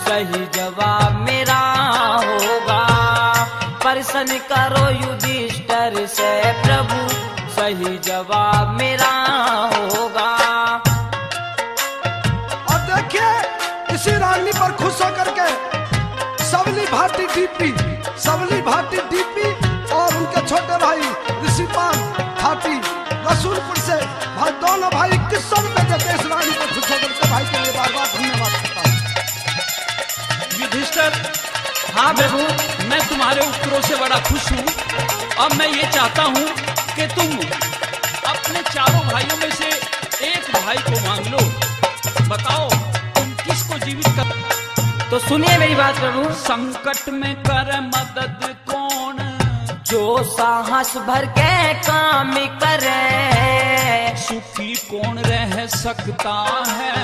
सही जवाब मेरा होगा। प्रश्न करो युधिष्ठिर से प्रभु, सही जवाब मेरा होगा। और देखिए इसी रानी पर खुश होकर के सबली भाटी डीपी और उनके छोटे भाई ऋषिपाल भाटी रसूलपुर से भाई, दोनों भाई 2100 रुपए देते इस रानी पर खुश होकर के। भाई के लिए बार बार धन्यवाद करता हूँ। युधिष्ठिर, हाँ प्रभु, मैं तुम्हारे उत्तरों से बड़ा खुश हूँ। अब मैं ये चाहता हूँ कि तुम अपने चारों भाइयों में से एक भाई को मांग लो। बताओ तुम किसको जीवित कर। तो सुनिए मेरी बात प्रभु। संकट में कर मदद कौन, जो साहस भर के काम करे। सुखी कौन रह सकता है,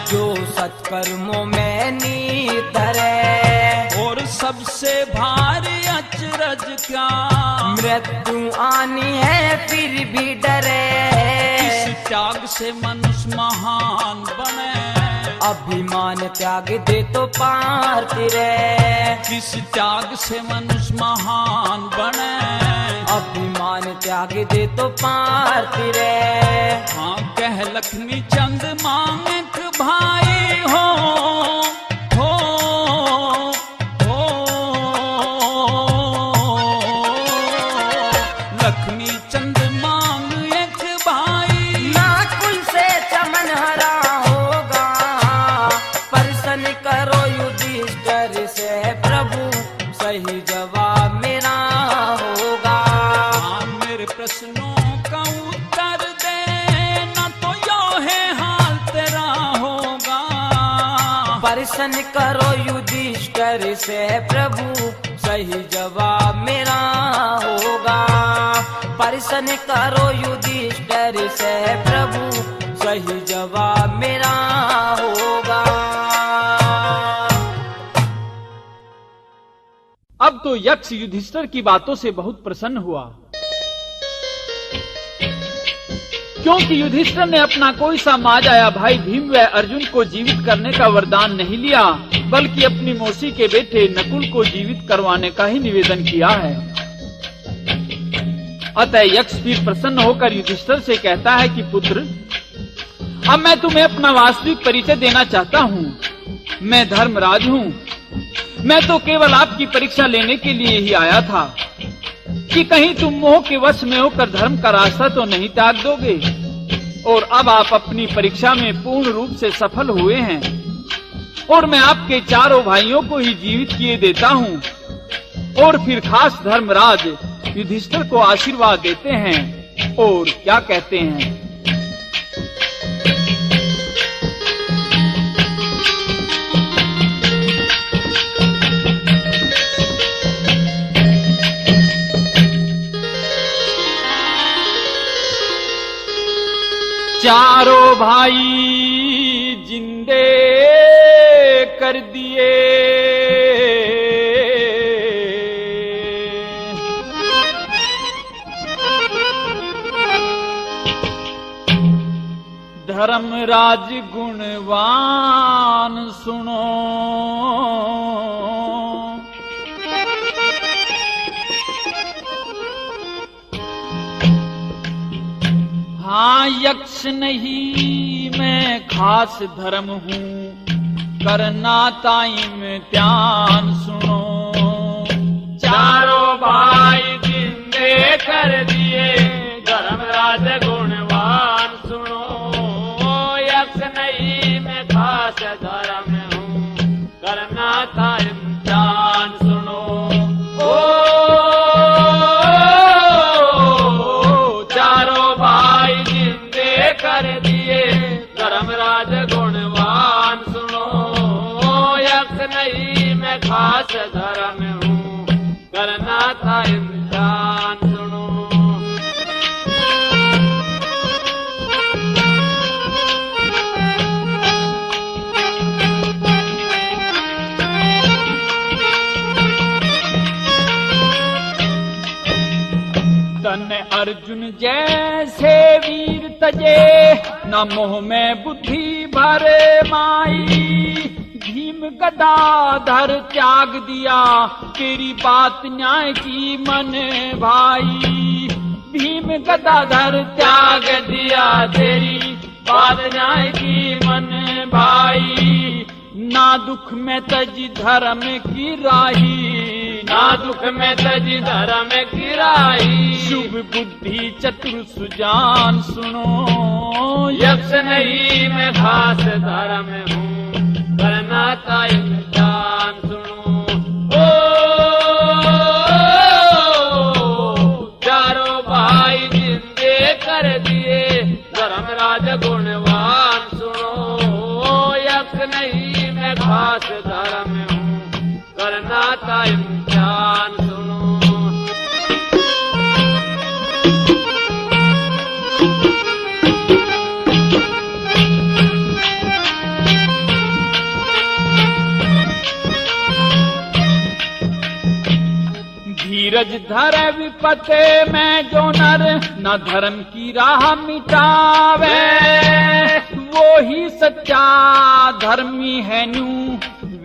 जो सत्कर्मों में नीत धरे। और सबसे भारी अचरज क्या, मृत्यु आनी है फिर भी डरे। इस त्याग से मनुष्य महान बने, अभिमान त्याग दे तो पार्थिरे। किस त्याग से मनुष्य महान बने, अभिमान त्याग दे तो पार्थिरे। हाँ कह लक्ष्मी चंद मांग भाई हो, हो, हो। लक्ष्मी चंद मांग एक भाई, नाकुल से चमन हरा होगा। प्रश्न करो युधिष्ठिर से प्रभु, सही जवाब मेरा होगा। हाँ मेरे प्रश्नों का उत्तर देना तो यो है हाल तेरा होगा। प्रश्न करो युधिष्ठिर से प्रभु, सही जवाब मेरा होगा। प्रश्न करो युधिष्ठिर से प्रभु, सही जवाब मेरा होगा। अब तो यक्ष युधिष्ठिर की बातों से बहुत प्रसन्न हुआ, क्योंकि युधिष्ठिर ने अपना कोई सा माजाया भाई भीम व अर्जुन को जीवित करने का वरदान नहीं लिया, बल्कि अपनी मौसी के बेटे नकुल को जीवित करवाने का ही निवेदन किया है। अतः यक्ष फिर प्रसन्न होकर युधिष्ठिर से कहता है कि पुत्र, अब मैं तुम्हें अपना वास्तविक परिचय देना चाहता हूँ। मैं धर्मराज हूँ। मैं तो केवल आपकी परीक्षा लेने के लिए ही आया था कि कहीं तुम मोह के वश में होकर धर्म का रास्ता तो नहीं त्याग दोगे। और अब आप अपनी परीक्षा में पूर्ण रूप से सफल हुए हैं, और मैं आपके चारों भाइयों को ही जीवित किए देता हूँ। और फिर खास धर्मराज युधिष्ठिर को आशीर्वाद देते हैं और क्या कहते हैं। चारों भाई जिंदे कर दिए, धर्मराज गुणवान सुनो। हाँ यक्ष नहीं मैं खास धर्म हूँ, करना ताइम ध्यान सुनो। चारों भाई जिंदे कर दिए धर्मराज गुणवान सुनो। यक्ष नहीं मैं खास धर्म हूँ करना था इम्तिहान सुनो। ओ चारों भाई जिंदे कर दिए धर्मराज गुणवान सुनो। यक्ष नहीं मैं खास धर्म हूँ करना था इम्तिहान सुनो। तन अर्जुन जैसे वीर तजे न मोह में बुद्धि भरे माई। भीम गदाधर त्याग दिया तेरी बात न्याय की मन भाई। भीम गदाधर त्याग दिया तेरी बात न्याय की मन भाई। ना दुख में तज धर्म की राही ना दुख में तज धर्म की राही। शुभ बुद्धि चतुर सुजान सुनो। यक्ष नहीं मैं खास धर्म हूँ करना था इम्तिहान सुनो। ओ चारों भाई जिंदे कर दिए धर्मराज गुणवान सुनो। यक्ष नहीं मैं खास धर्म हूँ करना था इम्तिहान सुनो। धीरज धर विपते में जो नर न धर्म की राह मिटावे। वो ही सच्चा धर्मी है नू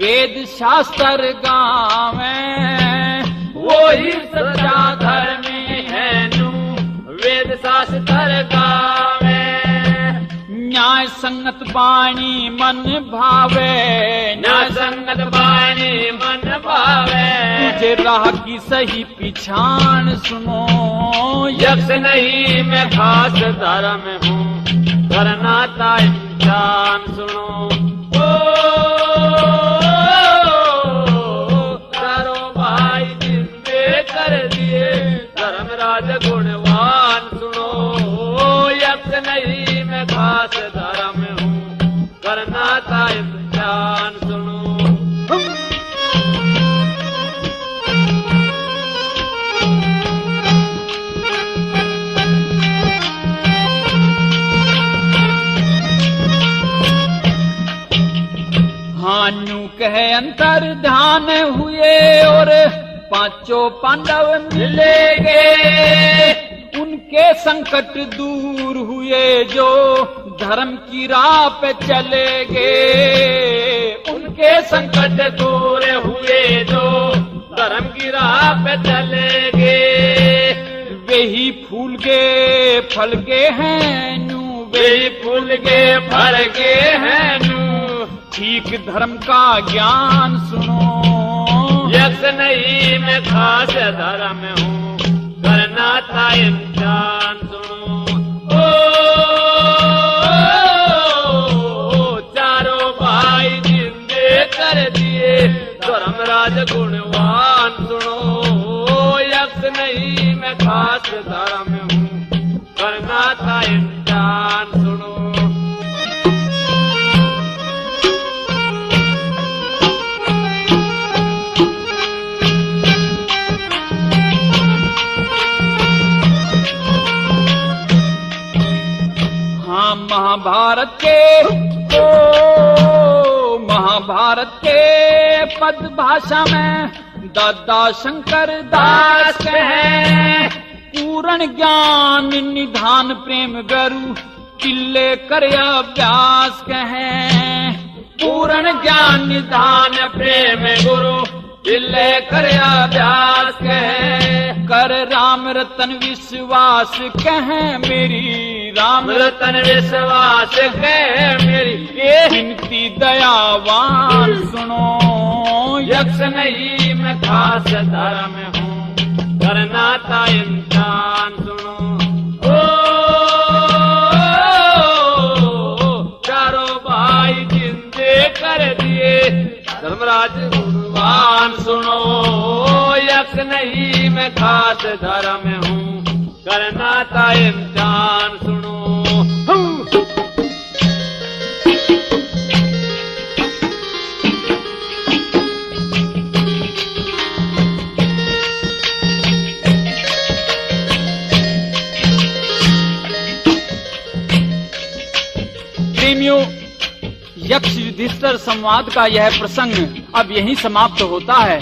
वेद शास्त्र गावे। वो ही सच्चा धर्मी है नू वेद शास्त्र गावे। न्याय संगत वाणी मन भावे। न्याय संगत वाणी मन भावे। तुझे राह की सही पिछाण सुनो। यक्ष नहीं मैं खास धर्म हूँ करना था इम्तिहान सुनो। ओ चारों भाई जिंदे कर दिए धर्मराज गुणवान सुनो। यक्ष नहीं मैं खास धर्म हूँ करना था इम्तिहान सुनो। हानु कह अंतर ध्यान हुए और पांचों पांडव मिलेगे। उनके संकट दूर हुए जो धर्म की राह पे चलेगे। उनके संकट दूर हुए जो धर्म की राह पे चलेगे। वे ही फूल के फल के हैं नू। वे ही फूल के फल के हैं नू ठीक धर्म का ज्ञान सुनो। यक्ष नहीं मैं खास धर्म हूँ करना था इम्तिहान सुनो। ओ चारों भाई जिंदे कर दिए धर्मराज गुणवान सुनो। यक्ष नहीं मैं खास धर्म हूँ करना था इम्तिहान सुनो। महाभारत के पद भाषा में दादा शंकर दास कहे। पूर्ण ज्ञान निधान प्रेम गरु किले कर अभ्यास कहे। पूर्ण ज्ञान निधान प्रेम गुरु दिले कर अभ्यास कहे कर राम रतन विश्वास कह मेरी राम रतन विश्वास कहे मेरी विनती दयावान सुनो यक्ष नहीं मैं खास धर्म हूँ करना था इंसान सुनो ओ चारों भाई जिंदे कर दिए धर्मराज भगवान सुनो यक्ष नहीं मैं खास धर्म हूँ करना था इंसान सुनो प्रेमियों, यक्ष युधिष्ठिर संवाद का यह प्रसंग अब यहीं समाप्त होता है।